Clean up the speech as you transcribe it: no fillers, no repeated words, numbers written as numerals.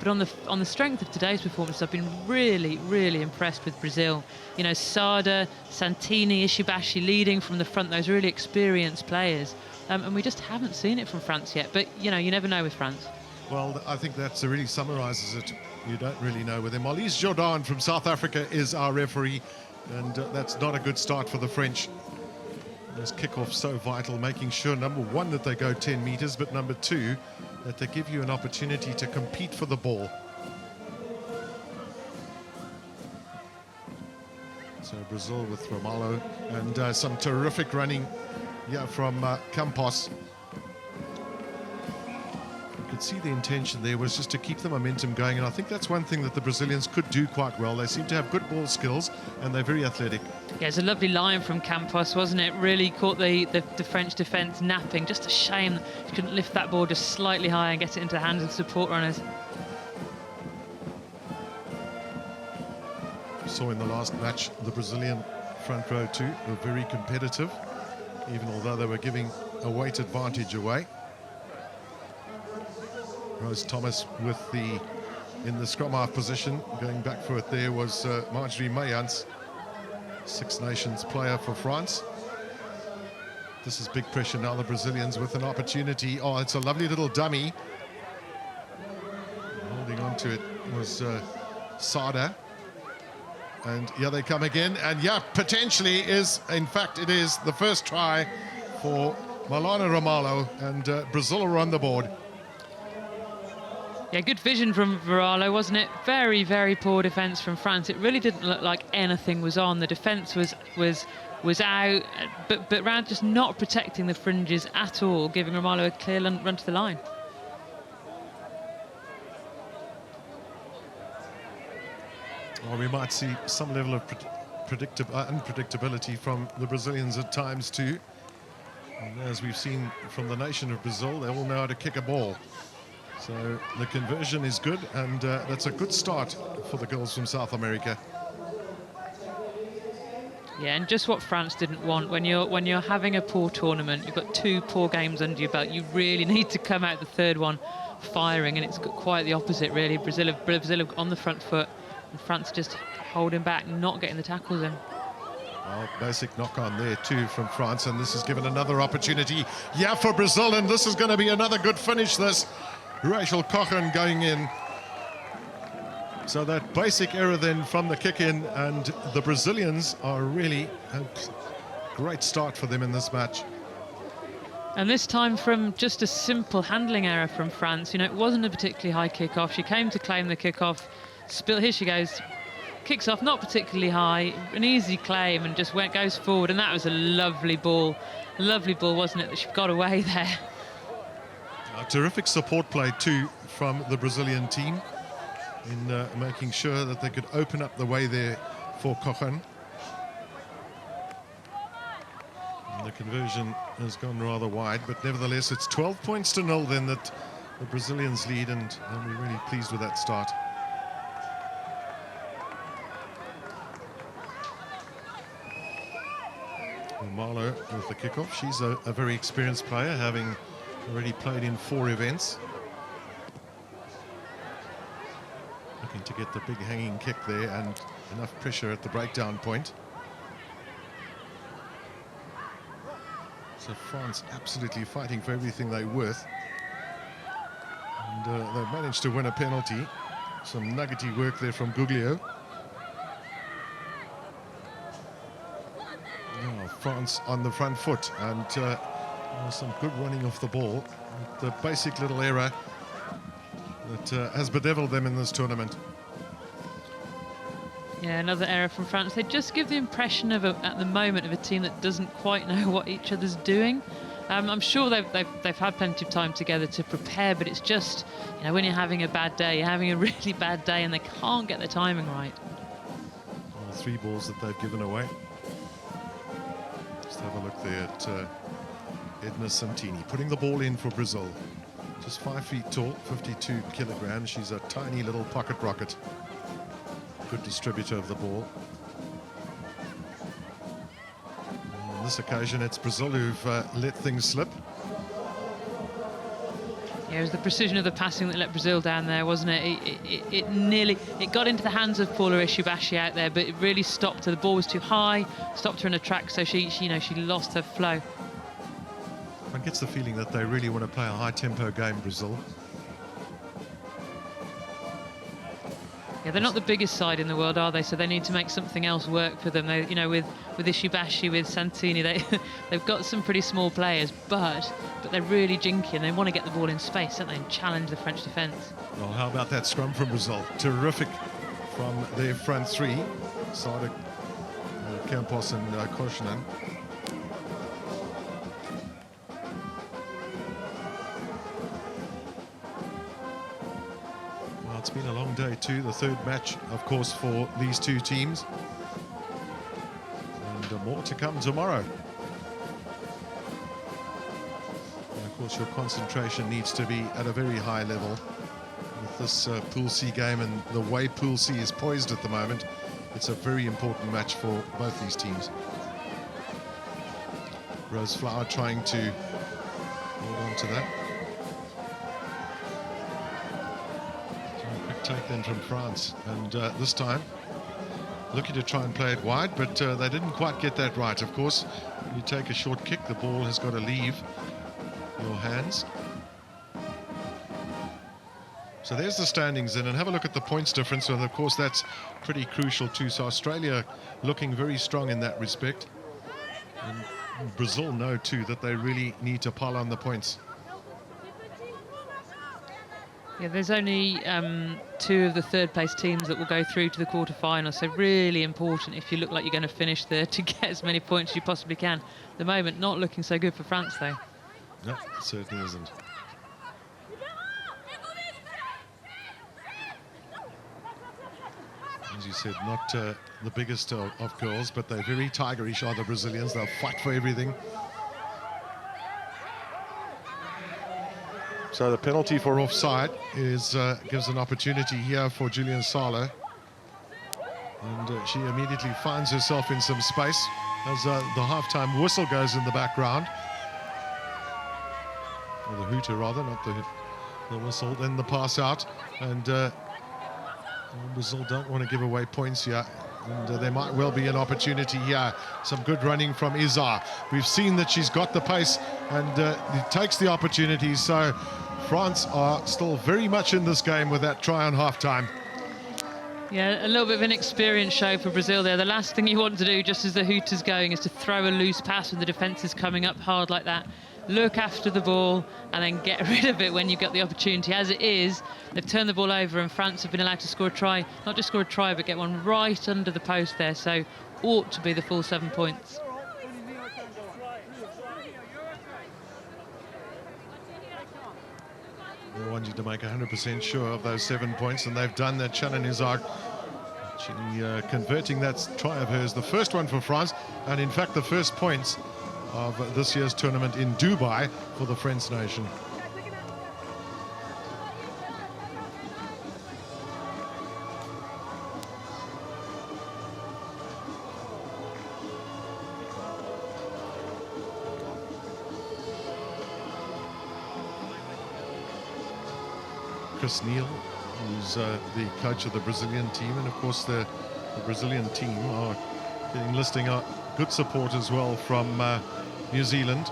But on the strength of today's performance, I've been really, really impressed with Brazil. You know, Sada, Santini, Ishibashi leading from the front, those really experienced players. And we just haven't seen it from France yet. But, you know, you never know with France. Well, I think that really summarises it. You don't really know with them. Elise Jordan from South Africa is our referee, and that's not a good start for the French. This kickoff so vital, making sure, number one, that they go 10 meters, but number two, that they give you an opportunity to compete for the ball. So Brazil with Ramalho, and some terrific running from Campos. You could see the intention there was just to keep the momentum going, and I think that's one thing that the Brazilians could do quite well. They seem to have good ball skills, and they're very athletic. Yeah, it's a lovely line from Campos, wasn't it? Really caught the French defence napping. Just a shame he couldn't lift that ball just slightly higher and get it into the hands of support runners. Saw in the last match the Brazilian front row too were very competitive, even although they were giving a weight advantage away. Rose Thomas in the scrum half position, going back for it there was Marjorie Mayans, Six Nations player for France. This is big pressure now, the Brazilians with an opportunity. Oh, it's a lovely little dummy. Holding on to it was Sada. And yeah, they come again. And yeah, potentially is, in fact, it is the first try for Malana Ramalho, and Brazil are on the board. Yeah, good vision from Varallo, wasn't it? Very, very poor defence from France. It really didn't look like anything was on. The defence was out, but Rand just not protecting the fringes at all, giving Ramalho a clear run to the line. Well, we might see some level of unpredictability from the Brazilians at times too. And as we've seen from the nation of Brazil, they all know how to kick a ball. So the conversion is good, and that's a good start for the girls from South America. Yeah, and just what France didn't want. When you're having a poor tournament, you've got 2 poor games under your belt, you really need to come out the third one firing, and it's quite the opposite, really. Brazil have on the front foot, and France just holding back, not getting the tackles in. Well, basic knock on there too from France, and this is given another opportunity, for Brazil, and this is going to be another good finish, this. Rachel Cochrane going in. So that basic error then from the kick in, and the Brazilians are really a great start for them in this match. And this time from just a simple handling error from France. You know, it wasn't a particularly high kick-off. She came to claim the kick-off. Here she goes. Kicks off, not particularly high, an easy claim, and just goes forward. And that was a lovely ball. Lovely ball, wasn't it, that she got away there. A terrific support play too from the Brazilian team in making sure that they could open up the way there for Cochrane. And the conversion has gone rather wide, but nevertheless it's 12 points to 0 then that the Brazilians lead, and we're really pleased with that start. Marlo with the kickoff. She's a very experienced player, having already played in 4 events. Looking to get the big hanging kick there, and enough pressure at the breakdown point. So France absolutely fighting for everything they're worth. And they've managed to win a penalty. Some nuggety work there from Guglio. France on the front foot, and some good running off the ball. The basic little error that has bedeviled them in this tournament. Yeah, another error from France. They just give the impression of, at the moment, of a team that doesn't quite know what each other's doing. I'm sure they've had plenty of time together to prepare, but it's just, you know, when you're having a bad day, you're having a really bad day, and they can't get the timing right. All 3 balls that they've given away. Have a look there at Edna Santini putting the ball in for Brazil. Just 5 feet tall, 52 kilograms. She's a tiny little pocket rocket. Good distributor of the ball. On this occasion, it's Brazil who've let things slip. Yeah, it was the precision of the passing that let Brazil down there, wasn't it? It got into the hands of Paula Ishibashi out there, but it really stopped her. The ball was too high, stopped her in a track, so she lost her flow. One gets the feeling that they really want to play a high-tempo game, Brazil. Yeah, they're not the biggest side in the world, are they? So they need to make something else work for them. They, with Ishibashi, with Santini, they've got some pretty small players, but they're really jinky and they want to get the ball in space, don't they, and challenge the French defence. Well, how about that scrum from Brazil? Terrific from their front three. Sada, Campos and Koshinen. Well, it's been a long day too. The third match, of course, for these two teams. And more to come tomorrow. And of course, your concentration needs to be at a very high level. With this Pool C game and the way Pool C is poised at the moment, it's a very important match for both these teams. Rose Flower trying to hold on to that. Quick take then from France, and this time looking to try and play it wide, but they didn't quite get that right. Of course, when you take a short kick, the ball has got to leave your hands. So there's the standings in, and have a look at the points difference, and of course that's pretty crucial too. So Australia looking very strong in that respect, and Brazil know too that they really need to pile on the points. Yeah, there's only two of the third place teams that will go through to the quarterfinals, so really important if you look like you're going to finish there to get as many points as you possibly can. At the moment, not looking so good for France though. No, it certainly isn't. As you said, not the biggest of girls, but they're very tigerish, are the Brazilians. They'll fight for everything. So the penalty for offside is gives an opportunity here for Julian Salo. And she immediately finds herself in some space as the halftime whistle goes in the background. Or the hooter, rather, not the whistle. Then the pass out. And Brazil don't want to give away points here. And there might well be an opportunity here. Some good running from Izar. We've seen that she's got the pace and it takes the opportunity. So France are still very much in this game with that try on halftime. Yeah, a little bit of an experience show for Brazil there. The last thing you want to do, just as the hooter's going, is to throw a loose pass when the defence is coming up hard like that. Look after the ball and then get rid of it when you get the opportunity. As it is, they've turned the ball over and France have been allowed to score a try. Not just score a try, but get one right under the post there. So ought to be the full 7 points. They want you to make 100% sure of those 7 points, and they've done that. Shannon Izard actually converting that try of hers, the first one for France, and in fact the first points of this year's tournament in Dubai for the French nation. Chris Neal, who's the coach of the Brazilian team, and of course the Brazilian team are enlisting good support as well from New Zealand.